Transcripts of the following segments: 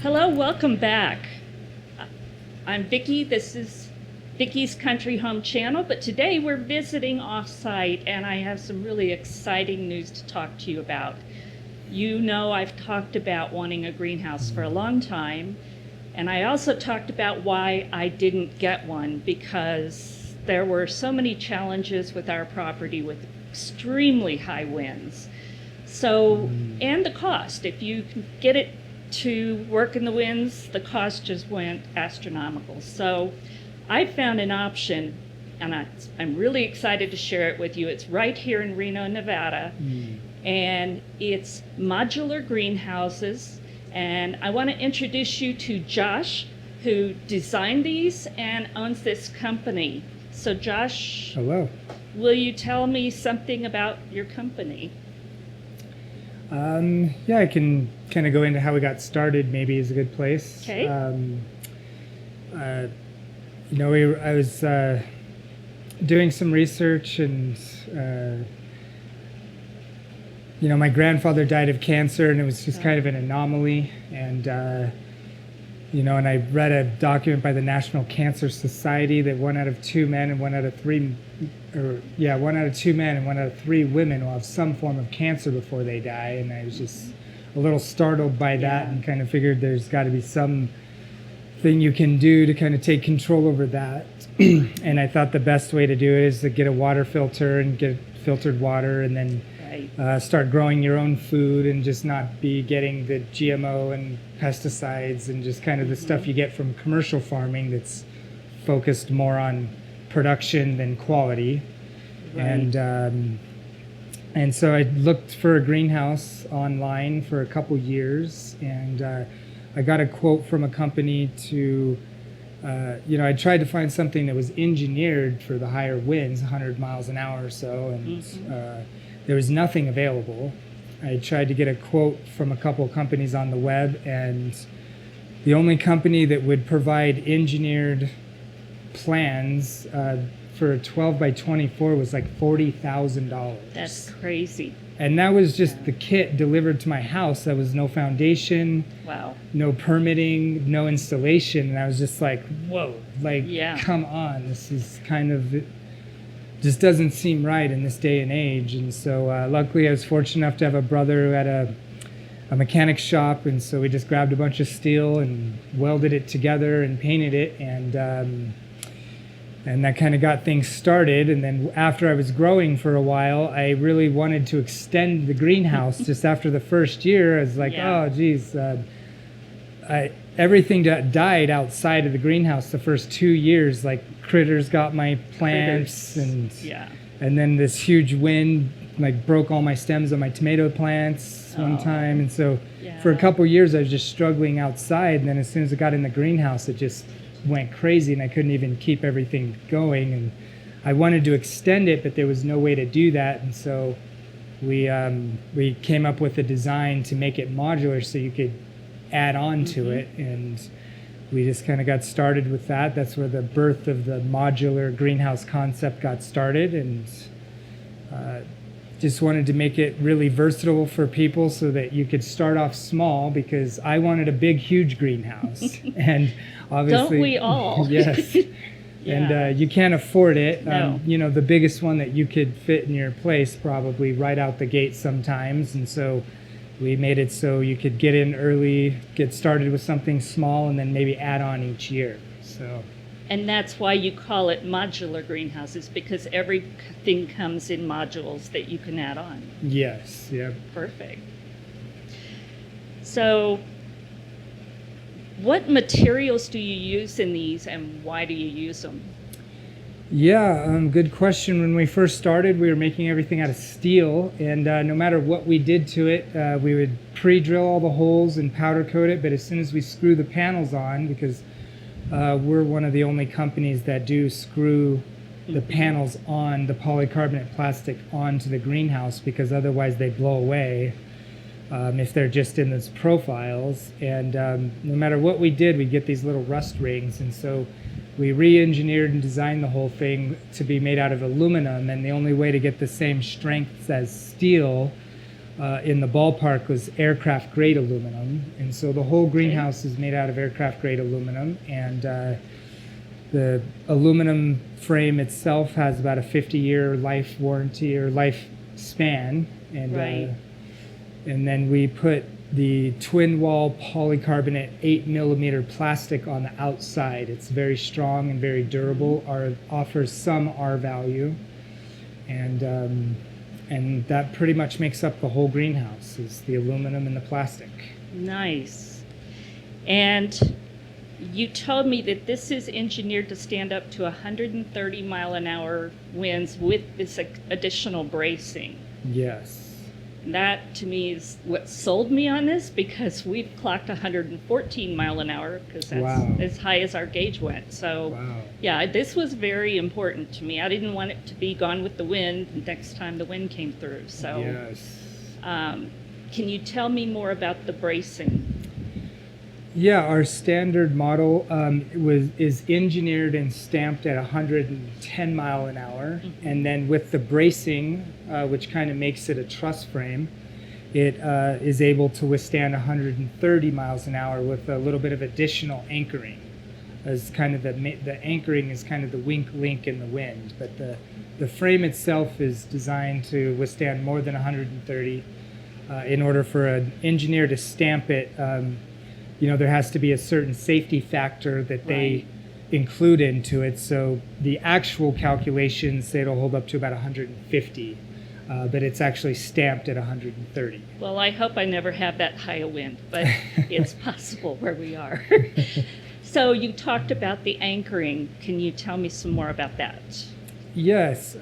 Hello, welcome back. I'm Vickie. This is Vickie's Country Home channel, but today we're visiting off-site and I have some really exciting news to talk to you about. You know, I've talked about wanting a greenhouse for a long time, and I also talked about why I didn't get one, because there were so many challenges with our property with extremely high winds. So, and the cost, if you can get it to work in the winds, the cost just went astronomical. So I found an option, and I'm really excited to share it with you. It's right here in Reno, Nevada, and it's modular greenhouses. And I want to introduce you to Josh, who designed these and owns this company. So Josh, hello. Will you tell me something about your company? Yeah, I can kind of go into how we got started, maybe is a good place. Okay. I was doing some research, and my grandfather died of cancer, and it was just kind of an anomaly. And and I read a document by the National Cancer Society that 1 out of 2 men and 1 out of 3 women will have some form of cancer before they die. And I was just a little startled by that, and kind of figured there's got to be some thing you can do to kind of take control over that. And I thought the best way to do it is to get a water filter and get filtered water, and then start growing your own food and just not be getting the GMO and pesticides and just kind of the stuff you get from commercial farming that's focused more on production than quality. Right. And so I looked for a greenhouse online for a couple years, and I got a quote from a company to I tried to find something that was engineered for the higher winds, 100 miles an hour or so, and there was nothing available. I tried to get a quote from a couple companies on the web, and the only company that would provide engineered plans for a 12 by 24 was like $40,000. That's crazy. And that was just the kit delivered to my house. There was no foundation, no permitting, no installation. And I was just like, whoa, come on. This is kind of, just doesn't seem right in this day and age. And so luckily I was fortunate enough to have a brother who had a mechanic shop. And so we just grabbed a bunch of steel and welded it together and painted it. And that kind of got things started. And then after I was growing for a while, I really wanted to extend the greenhouse. Just after the first year, I was like, oh, geez. Everything died outside of the greenhouse the first 2 years. Like critters got my plants. And then this huge wind broke all my stems on my tomato plants one time. And so for a couple years, I was just struggling outside. And then as soon as I got in the greenhouse, it just went crazy, and I couldn't even keep everything going. And I wanted to extend it, but there was no way to do that. And so we came up with a design to make it modular so you could add on to it. And we just kind of got started with that. That's where the birth of the modular greenhouse concept got started. And just wanted to make it really versatile for people so that you could start off small, because I wanted a big, huge greenhouse. And obviously, don't we all? Yes. And you can't afford it. No. The biggest one that you could fit in your place probably right out the gate sometimes. And so we made it so you could get in early, get started with something small, and then maybe add on each year. And that's why you call it modular greenhouses, because everything comes in modules that you can add on. Yes, yeah. Perfect. So what materials do you use in these, and why do you use them? Yeah, good question. When we first started, we were making everything out of steel, and no matter what we did to it, we would pre-drill all the holes and powder coat it, but as soon as we screw the panels on, because we're one of the only companies that do screw the panels on the polycarbonate plastic onto the greenhouse, because otherwise they blow away if they're just in those profiles. And no matter what we did, we'd get these little rust rings. And so we re-engineered and designed the whole thing to be made out of aluminum. And the only way to get the same strength as steel in the ballpark was aircraft grade aluminum, and so the whole greenhouse is made out of aircraft grade aluminum, and the aluminum frame itself has about a 50-year life warranty or lifespan, and and then we put the twin wall polycarbonate 8mm plastic on the outside. It's very strong and very durable. Offers some R value, and that pretty much makes up the whole greenhouse, is the aluminum and the plastic. Nice. And you told me that this is engineered to stand up to 130-mile-an-hour winds with this additional bracing. Yes. That, to me, is what sold me on this, because we've clocked 114 mile an hour, because that's as high as our gauge went. So, yeah, this was very important to me. I didn't want it to be gone with the wind next time the wind came through. So, yes. Can you tell me more about the bracing? Yeah, our standard model is engineered and stamped at 110 mile an hour, and then with the bracing, which kind of makes it a truss frame, it is able to withstand 130 miles an hour with a little bit of additional anchoring. As kind of the anchoring is kind of the weak link in the wind, but the frame itself is designed to withstand more than 130. In order for an engineer to stamp it, there has to be a certain safety factor that they include into it. So the actual calculations say it'll hold up to about 150, but it's actually stamped at 130. Well, I hope I never have that high a wind, but it's possible where we are. So you talked about the anchoring. Can you tell me some more about that? Yes.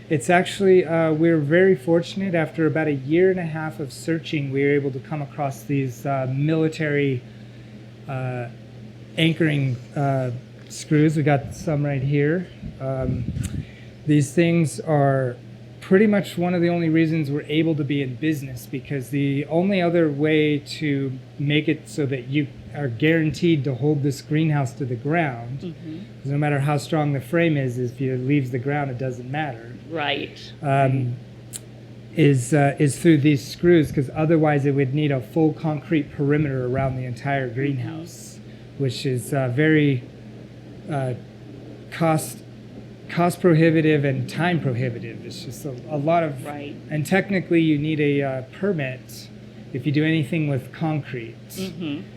It's actually, we're very fortunate. After about a year and a half of searching, we were able to come across these military anchoring screws. We got some right here. These things are pretty much one of the only reasons we're able to be in business, because the only other way to make it so that you are guaranteed to hold this greenhouse to the ground, because no matter how strong the frame is, if it leaves the ground, it doesn't matter. Is through these screws, because otherwise it would need a full concrete perimeter around the entire greenhouse, which is very cost prohibitive and time prohibitive. It's just a lot of, and technically you need a permit if you do anything with concrete.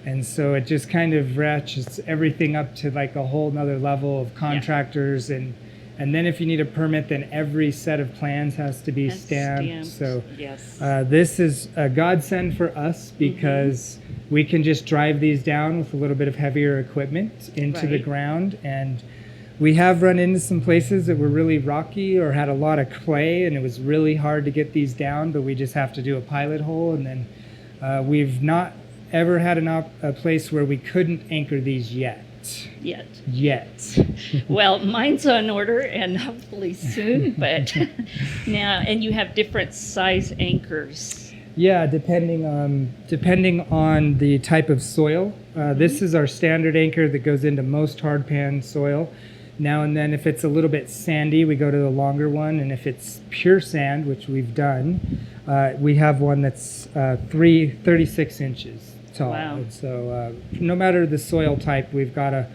And so it just kind of ratchets everything up to like a whole nother level of contractors, and then if you need a permit, then every set of plans has to be stamped. So this is a godsend for us, because we can just drive these down with a little bit of heavier equipment into the ground. And we have run into some places that were really rocky or had a lot of clay, and it was really hard to get these down, but we just have to do a pilot hole. And then we've not ever had a place where we couldn't anchor these yet. Well, mine's on order, and hopefully soon, but now, and you have different size anchors. Yeah, depending on the type of soil. This is our standard anchor that goes into most hardpan soil. Now and then, if it's a little bit sandy, we go to the longer one, and if it's pure sand, which we've done, we have one that's 36 inches tall. And so no matter the soil type, we've got a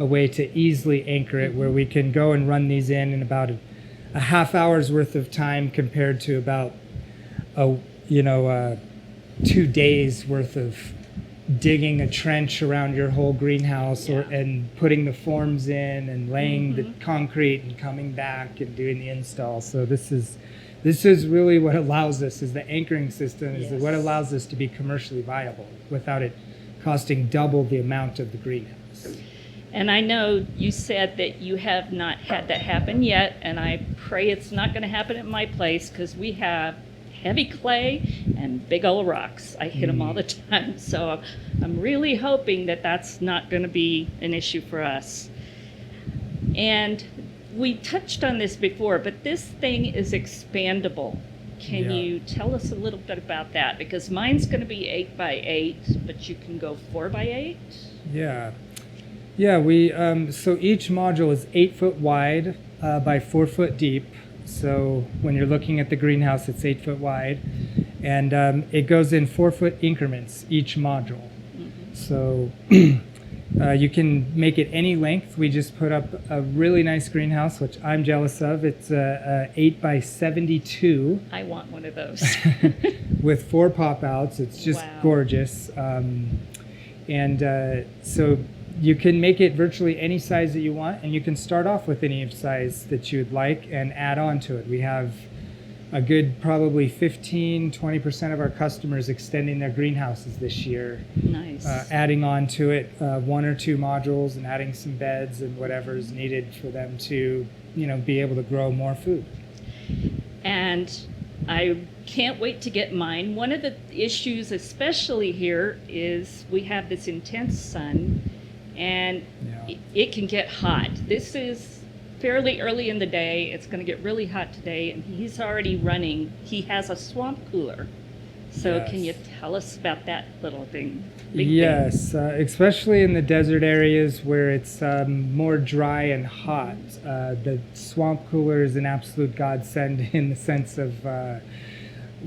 way to easily anchor it, where we can go and run these in about a half hour's worth of time, compared to about 2 days worth of digging a trench around your whole greenhouse, and putting the forms in and laying the concrete and coming back and doing the install. So this is really what allows us, is the anchoring system is what allows us to be commercially viable without it costing double the amount of the greenhouse. And I know you said that you have not had that happen yet, and I pray it's not going to happen at my place, because we have heavy clay and big old rocks. I hit them all the time. So I'm really hoping that that's not going to be an issue for us. And we touched on this before, but this thing is expandable. Can you tell us a little bit about that? Because mine's going to be 8x8, but you can go 4x8. We so each module is 8 foot wide by 4 foot deep. So when you're looking at the greenhouse, it's 8 foot wide, And it goes in 4-foot increments, each module. So you can make it any length. We just put up a really nice greenhouse, which I'm jealous of. It's a 8 by 72 I want one of those. with 4 pop-outs. It's just Wow. gorgeous. So you can make it virtually any size that you want, and you can start off with any size that you would like and add on to it. We have a good probably 15-20% of our customers extending their greenhouses this year, Nice. adding on to it 1 or 2 modules and adding some beds and whatever is needed for them to, be able to grow more food. And I can't wait to get mine. One of the issues, especially here, is we have this intense sun, and Yeah. it can get hot. This is fairly early in the day. It's going to get really hot today, and he's already running. He has a swamp cooler. So can you Yes. tell us about that little thing? Big thing. Yes, especially in the desert areas where it's more dry and hot. The swamp cooler is an absolute godsend in the sense of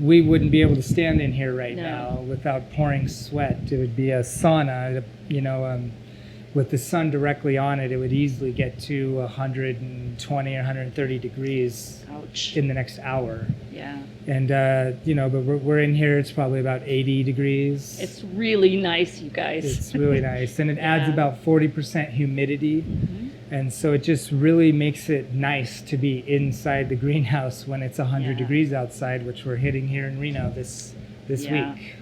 we wouldn't be able to stand in here right No. now without pouring sweat. It would be a sauna, with the sun directly on it, it would easily get to 120 or 130 degrees Ouch. in the next hour. Yeah. And, but we're in here, it's probably about 80 degrees. It's really nice, you guys. It's really nice. And it adds Yeah. about 40% humidity. Mhm. And so it just really makes it nice to be inside the greenhouse when it's 100 Yeah. degrees outside, which we're hitting here in Reno this Yeah. week.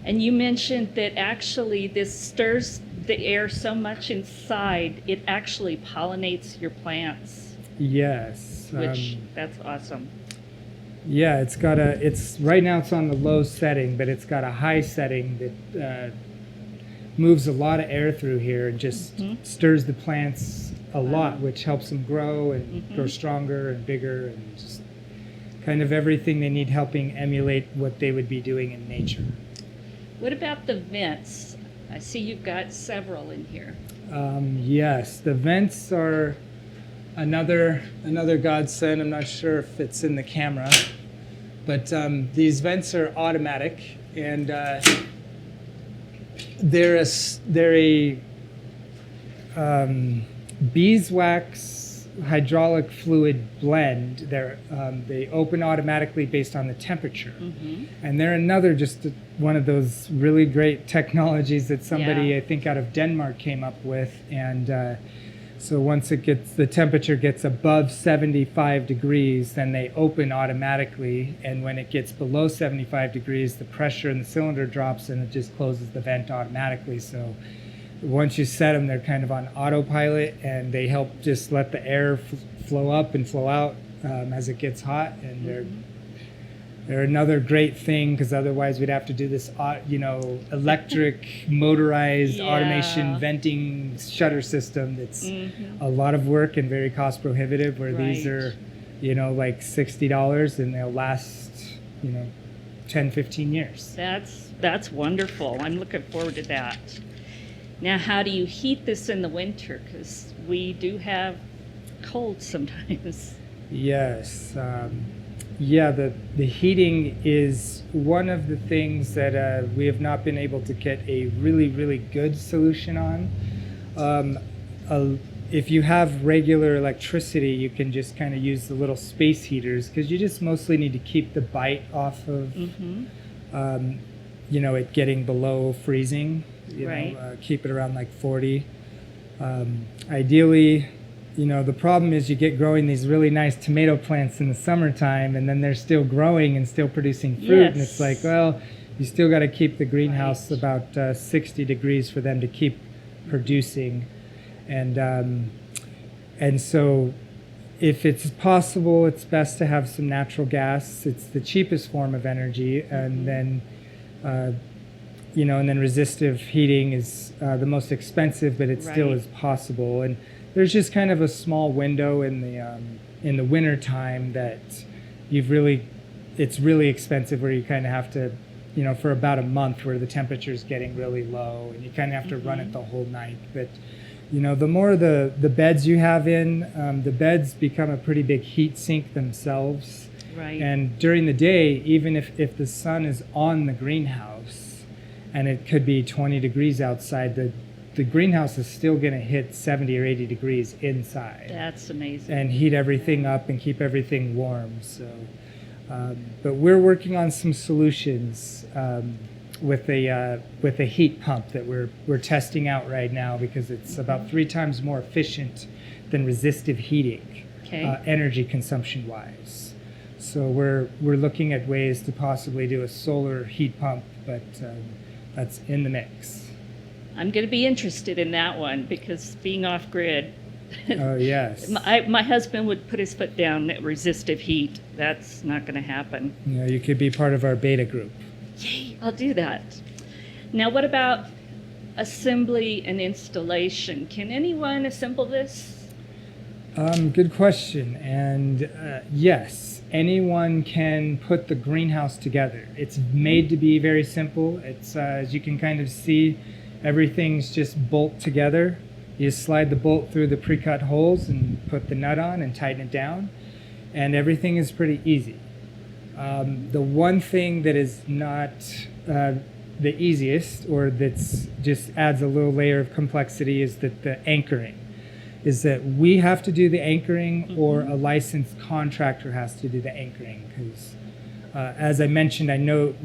And you mentioned that actually this stirs the air so much inside, it actually pollinates your plants, Yes. which that's awesome. Yeah, it's right now it's on the low setting, but it's got a high setting that moves a lot of air through here and just Mhm. stirs the plants a lot, Wow. which helps them grow and Mhm. grow stronger and bigger and just kind of everything they need helping emulate what they would be doing in nature. What about the vents? I see you've got several in here. Yes, the vents are another godsend. I'm not sure if it's in the camera, but these vents are automatic, and they're a beeswax hydraulic fluid blend. They open automatically based on the temperature. Mm-hmm. And they're one of those really great technologies that somebody, Yeah. I think, out of Denmark came up with. And so once the temperature gets above 75 degrees, then they open automatically. And when it gets below 75 degrees, the pressure in the cylinder drops and it just closes the vent automatically. So once you set them, they're kind of on autopilot, and they help just let the air flow up and flow out as it gets hot. And they're another great thing, because otherwise we'd have to do this, electric motorized Yeah. automation venting shutter system. That's Mhm. a lot of work and very cost prohibitive. Where these Right. are, like $60, and they'll last, 10, 15 years. That's wonderful. I'm looking forward to that. Now, how do you heat this in the winter? Because we do have cold sometimes. Yes. The heating is one of the things that we have not been able to get a really, really good solution on. If you have regular electricity, you can just kind of use the little space heaters, because you just mostly need to keep the bite off of, Mm-hmm. it getting below freezing. Right. Keep it around like 40. Ideally, the problem is you get growing these really nice tomato plants in the summertime, and then they're still growing and still producing fruit. And it's like, Yes. well, you still got to keep the greenhouse Right. about 60 degrees for them to keep producing. And so if it's possible, it's best to have some natural gas. It's the cheapest form of energy. And then, and then resistive heating is the most expensive, but it still Right. is possible. And there's just kind of a small window in the winter time that it's really expensive, where you kind of have to, for about a month, where the temperature is getting really low, and you kind of have to run it the whole night. But The more the beds you have in, the beds become a pretty big heat sink themselves. Right. And during the day, even if the sun is on the greenhouse and it could be 20 degrees outside, the greenhouse is still going to hit 70 or 80 degrees inside. That's amazing. And heat everything up and keep everything warm. So, but we're working on some solutions with a heat pump that we're testing out right now, because it's about 3 times more efficient than resistive heating, energy consumption wise. So we're looking at ways to possibly do a solar heat pump, but that's in the mix. I'm going to be interested in that one, because being off grid. Oh, yes. My husband would put his foot down at resistive heat. That's not going to happen. Yeah, you could be part of our beta group. Yay, I'll do that. Now, what about assembly and installation? Can anyone assemble this? Good question. And yes, anyone can put the greenhouse together. It's made to be very simple. It's as you can kind of see, everything's just bolt together. You just slide the bolt through the pre-cut holes and put the nut on and tighten it down, and everything is pretty easy. The one thing that is not the easiest, or that's just adds a little layer of complexity, is that the anchoring. Is that we have to do the anchoring, or a licensed contractor has to do the anchoring, because as I mentioned,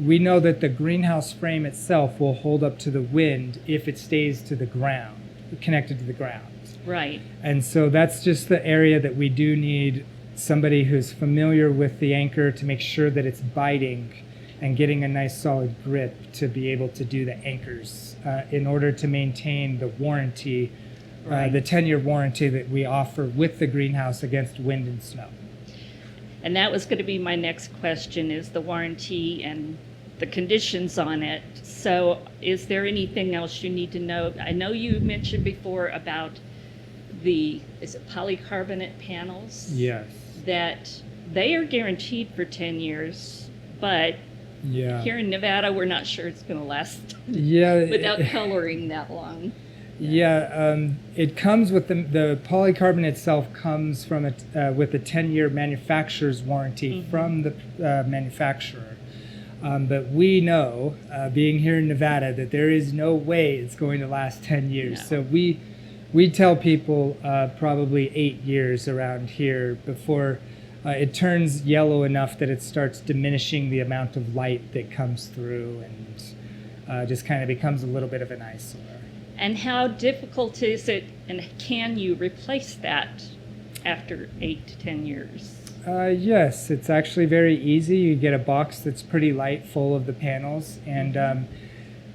we know that the greenhouse frame itself will hold up to the wind if it stays to the ground, connected to the ground. Right. And so that's just the area that we do need somebody who's familiar with the anchor to make sure that it's biting and getting a nice solid grip to be able to do the anchors in order to maintain the warranty, the 10-year warranty that we offer with the greenhouse against wind and snow. And that was going to be my next question, is the warranty and the conditions on it. So is there anything else you need to know? I know you mentioned before about is it polycarbonate panels? Yes. That they are guaranteed for 10 years, but here in Nevada, we're not sure it's going to last without coloring that long. It comes with the polycarbonate itself comes from with a 10-year manufacturer's warranty from the manufacturer. But we know, being here in Nevada, that there is no way it's going to last 10 years. No. So we tell people probably 8 years around here before it turns yellow enough that it starts diminishing the amount of light that comes through, and just kind of becomes a little bit of an eyesore. And how difficult is it, and can you replace that after 8 to 10 years? Yes, it's actually very easy. You get a box that's pretty light, full of the panels, and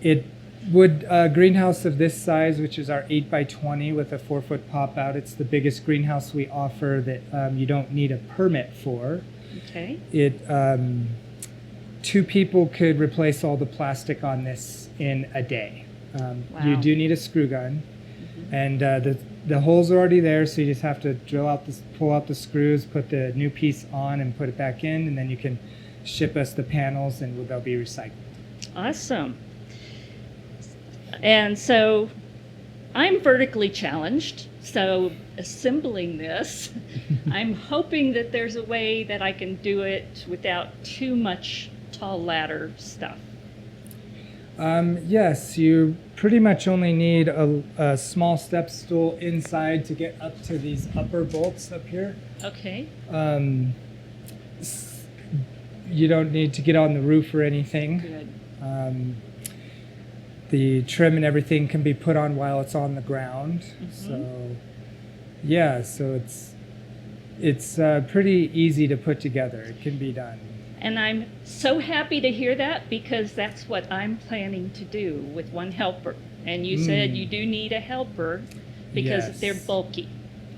it would greenhouse of this size, which is our 8x20 with a 4-foot pop out. It's the biggest greenhouse we offer that you don't need a permit for. Okay. It 2 people could replace all the plastic on this in a day. Wow. You do need a screw gun, and the holes are already there, so you just have to pull out the screws, put the new piece on, and put it back in, and then you can ship us the panels, and they'll be recycled. Awesome. And so I'm vertically challenged, so assembling this, I'm hoping that there's a way that I can do it without too much tall ladder stuff. Yes, you pretty much only need a small step stool inside to get up to these upper bolts up here. Okay. You don't need to get on the roof or anything. Good. The trim and everything can be put on while it's on the ground. So it's pretty easy to put together. It can be done. And I'm so happy to hear that, because that's what I'm planning to do with one helper. And you said you do need a helper because they're bulky.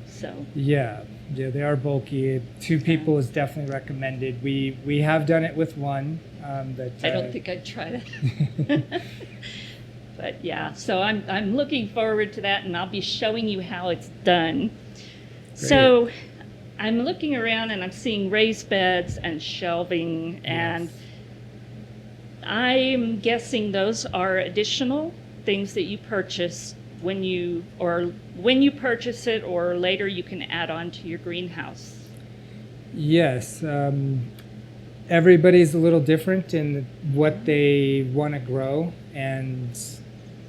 So yeah, they are bulky. 2 people is definitely recommended. We have done it with one. But I don't think I'd try that. But yeah, so I'm looking forward to that, and I'll be showing you how it's done. Great. So I'm looking around and I'm seeing raised beds and shelving, and I'm guessing those are additional things that you purchased when you purchase it, or later you can add on to your greenhouse? Yes. Everybody's a little different in what they want to grow, and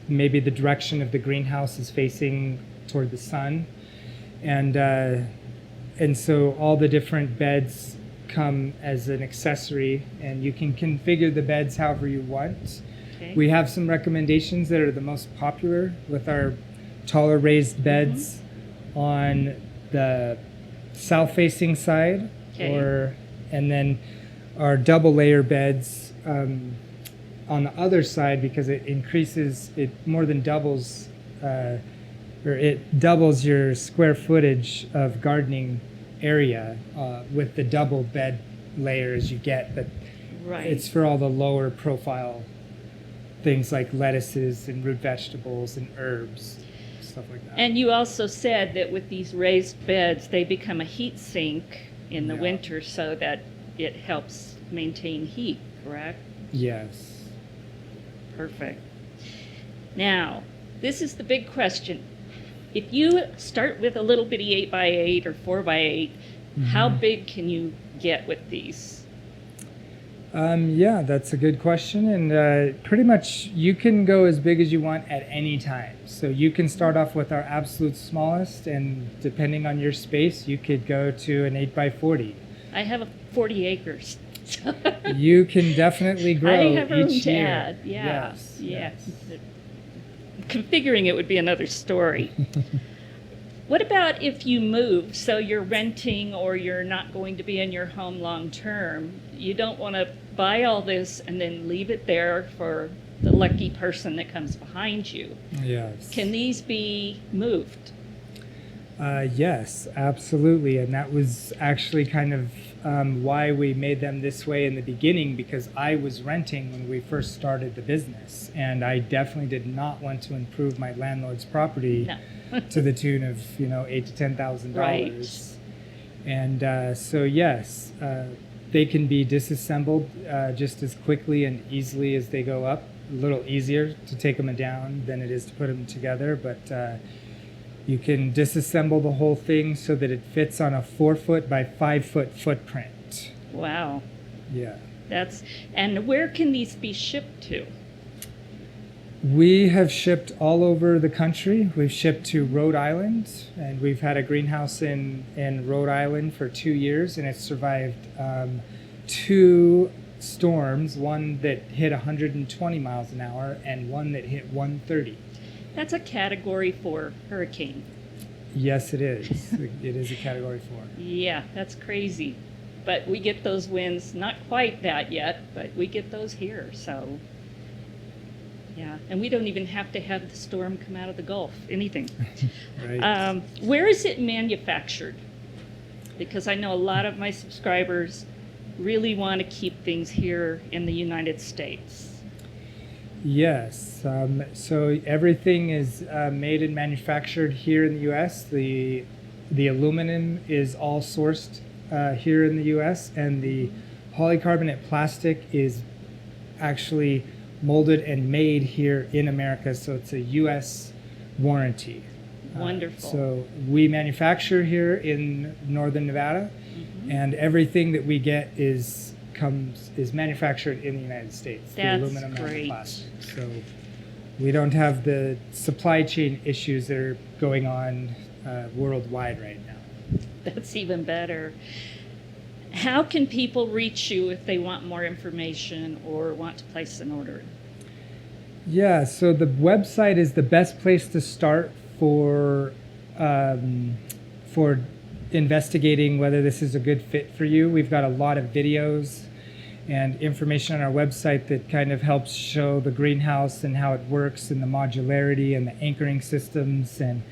maybe the direction of the greenhouse is facing toward the sun. And so all the different beds come as an accessory, and you can configure the beds however you want. Okay. We have some recommendations that are the most popular with our taller raised beds on the south-facing side, Okay. and then our double layer beds on the other side, because it more than doubles, or it doubles your square footage of gardening area with the double bed layers you get, but Right. it's for all the lower profile things like lettuces and root vegetables and herbs, stuff like that. And you also said that with these raised beds, they become a heat sink in the Yeah. winter, so that it helps maintain heat, correct? Yes. Perfect. Now, this is the big question. If you start with a little bitty 8x8 or 4x8, how big can you get with these? Yeah, that's a good question. And pretty much you can go as big as you want at any time. So you can start off with our absolute smallest, and depending on your space, you could go to an 8x40. I have 40 acres. You can definitely grow I have room each to year. add. Yeah. Yes. Configuring it would be another story. What about if you move, so you're renting or you're not going to be in your home long term? You don't want to buy all this and then leave it there for the lucky person that comes behind you. Yes. Can these be moved? Yes, absolutely. And that was actually kind of why we made them this way in the beginning, because I was renting when we first started the business, and I definitely did not want to improve my landlord's property No. to the tune of $8,000 to $10,000. Right. And so yes, they can be disassembled just as quickly and easily as they go up. A little easier to take them down than it is to put them together, but you can disassemble the whole thing so that it fits on a 4-foot by 5-foot footprint. Wow. Yeah. And where can these be shipped to? We have shipped all over the country. We've shipped to Rhode Island, and we've had a greenhouse in Rhode Island for 2 years, and it's survived 2 storms, one that hit 120 miles an hour and one that hit 130. That's a Category 4 hurricane. Yes, it is. It is a Category 4. Yeah, that's crazy. But we get those winds, not quite that yet, but we get those here, so yeah. And we don't even have to have the storm come out of the Gulf, anything. Right. Where is it manufactured? Because I know a lot of my subscribers really want to keep things here in the United States. Yes. So everything is made and manufactured here in the U.S. The aluminum is all sourced here in the U.S., and the polycarbonate plastic is actually molded and made here in America. So it's a U.S. warranty. Wonderful. So we manufacture here in northern Nevada, and everything that we get is manufactured in the United States. That's the aluminum and great. the plastic. So we don't have the supply chain issues that are going on worldwide right now. That's even better. How can people reach you if they want more information or want to place an order? Yeah, so the website is the best place to start for investigating whether this is a good fit for you. We've got a lot of videos and information on our website that kind of helps show the greenhouse and how it works, and the modularity and the anchoring systems and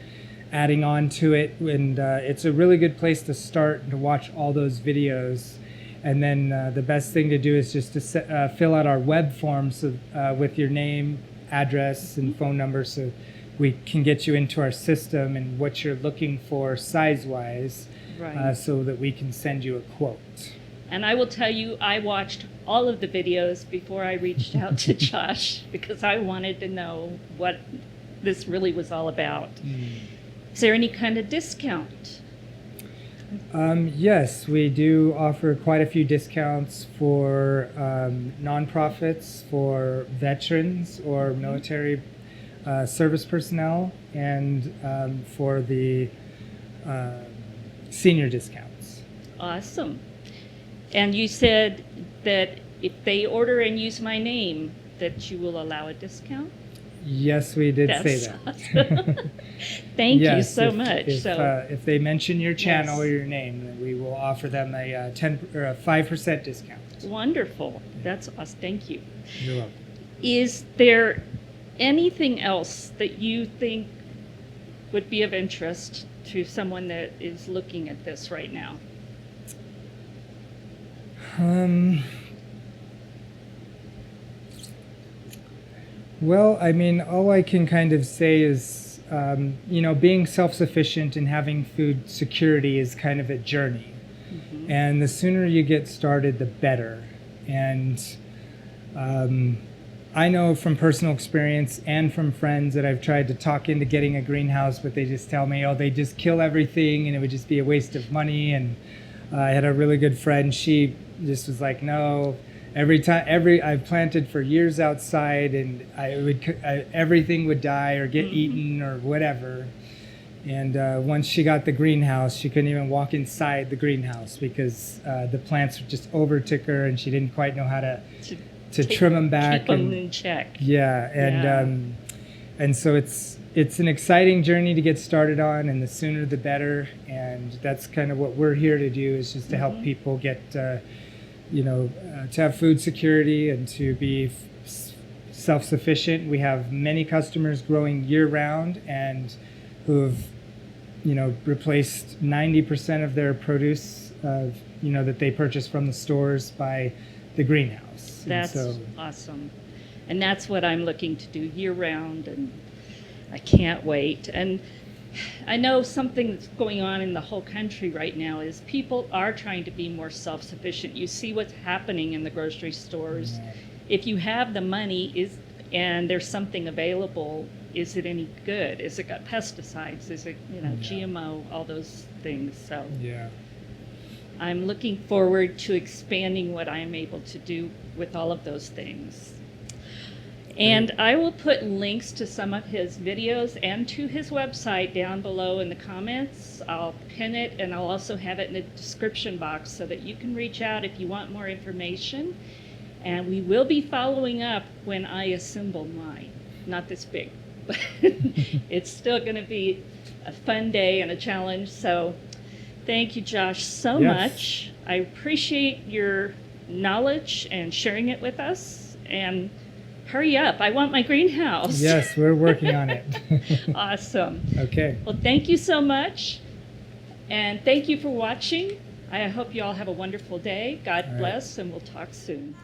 adding on to it. And it's a really good place to start and to watch all those videos. And then the best thing to do is just to fill out our web forms with your name, address, and phone number, so we can get you into our system and what you're looking for size-wise, Right. so that we can send you a quote. And I will tell you, I watched all of the videos before I reached out to Josh, because I wanted to know what this really was all about. Is there any kind of discount? Yes, we do offer quite a few discounts for nonprofits, for veterans or military service personnel, and for the senior discounts. Awesome. And you said that if they order and use my name, that you will allow a discount? Yes, we did say that. Awesome. Thank you so much. If they mention your channel Yes. or your name, then we will offer them a 10 or a 5% discount. Wonderful. That's awesome. Thank you. You're welcome. Is there anything else that you think would be of interest to someone that is looking at this right now? Well, I mean, all I can kind of say is, being self-sufficient and having food security is kind of a journey. Mm-hmm. And the sooner you get started, the better. And I know from personal experience and from friends that I've tried to talk into getting a greenhouse, but they just tell me, oh, they just kill everything and it would just be a waste of money. And I had a really good friend. She just was like, no. I've planted for years outside, and everything would die or get eaten or whatever. And once she got the greenhouse, she couldn't even walk inside the greenhouse because the plants just overtook her, and she didn't quite know how to trim them back. Keep them in check. Yeah, and so it's an exciting journey to get started on, and the sooner the better. And that's kind of what we're here to do, is just to help people get. To have food security and to be self-sufficient. We have many customers growing year-round and who have, replaced 90% of their produce, that they purchase from the stores by the greenhouse. That's awesome. And that's what I'm looking to do year-round, and I can't wait. And I know something that's going on in the whole country right now is people are trying to be more self-sufficient. You see what's happening in the grocery stores. Yeah. If you have the money and there's something available, is it any good? Is it got pesticides? Is it GMO? All those things. So yeah, I'm looking forward to expanding what I'm able to do with all of those things. And I will put links to some of his videos and to his website down below in the comments. I'll pin it, and I'll also have it in the description box so that you can reach out if you want more information. And we will be following up when I assemble mine. Not this big, but it's still going to be a fun day and a challenge. So thank you, Josh, so much. I appreciate your knowledge and sharing it with us. And hurry up, I want my greenhouse. Yes, we're working on it. Awesome. Okay. Well, thank you so much. And thank you for watching. I hope you all have a wonderful day. God bless, and we'll talk soon.